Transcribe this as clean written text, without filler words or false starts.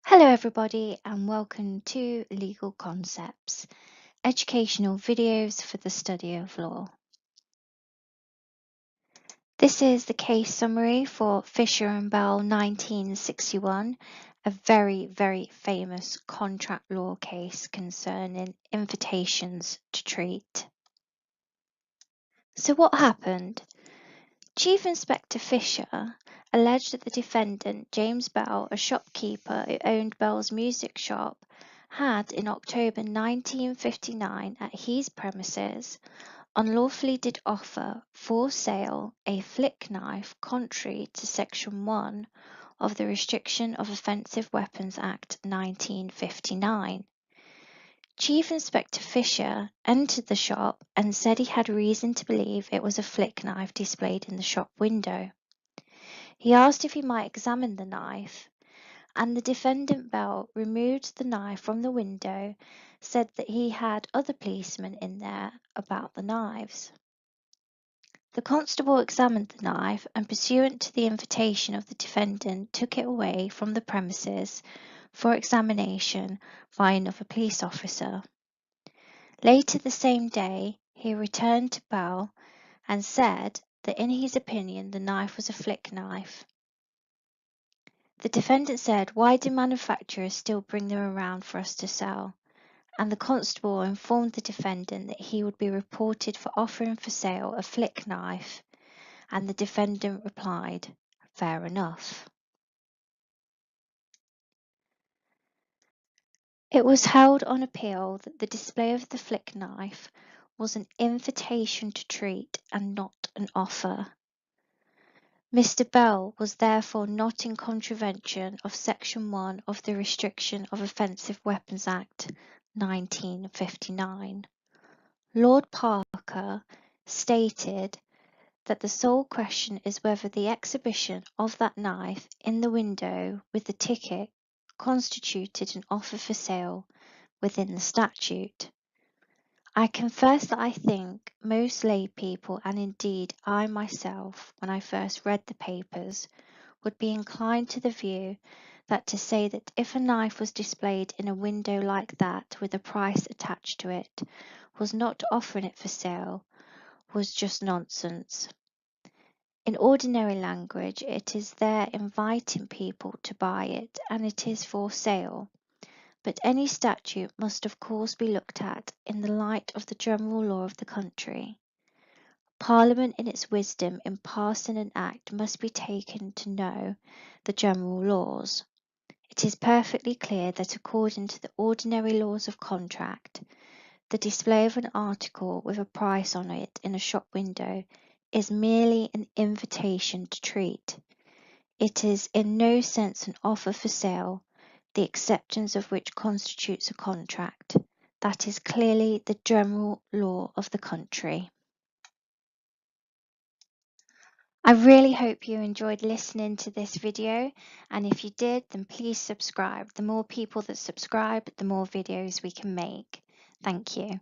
Hello everybody and welcome to Legal Concepts, educational videos for the study of law. This is the case summary for Fisher and Bell 1961, a very famous contract law case concerning invitations to treat. So what happened? Chief Inspector Fisher alleged that the defendant, James Bell, a shopkeeper who owned Bell's music shop, had in October 1959 at his premises unlawfully did offer for sale a flick knife contrary to Section 1 of the Restriction of Offensive Weapons Act 1959. Chief Inspector Fisher entered the shop and said he had reason to believe it was a flick knife displayed in the shop window. He asked if he might examine the knife, and the defendant Bell removed the knife from the window, said that he had other policemen in there about the knives. The constable examined the knife and, pursuant to the invitation of the defendant, took it away from the premises for examination by another police officer. Later the same day, he returned to Bell and said that in his opinion the knife was a flick knife. The defendant said, "Why do manufacturers still bring them around for us to sell?" And the constable informed the defendant that he would be reported for offering for sale a flick knife, and the defendant replied, "Fair enough." It was held on appeal that the display of the flick knife was an invitation to treat and not an offer. Mr. Bell was therefore not in contravention of Section 1 of the Restriction of Offensive Weapons Act 1959. Lord Parker stated that the sole question is whether the exhibition of that knife in the window with the ticket constituted an offer for sale within the statute. I confess that I think most lay people, and indeed I myself, when I first read the papers, would be inclined to the view that to say that if a knife was displayed in a window like that with a price attached to it was not offering it for sale was just nonsense. In ordinary language, it is there inviting people to buy it, and it is for sale. But any statute must of course be looked at in the light of the general law of the country. Parliament in its wisdom in passing an act must be taken to know the general laws. It is perfectly clear that according to the ordinary laws of contract, the display of an article with a price on it in a shop window is merely an invitation to treat. It is in no sense an offer for sale, the acceptance of which constitutes a contract. That is clearly the general law of the country. I really hope you enjoyed listening to this video, and if you did, then please subscribe. The more people that subscribe, the more videos we can make. Thank you.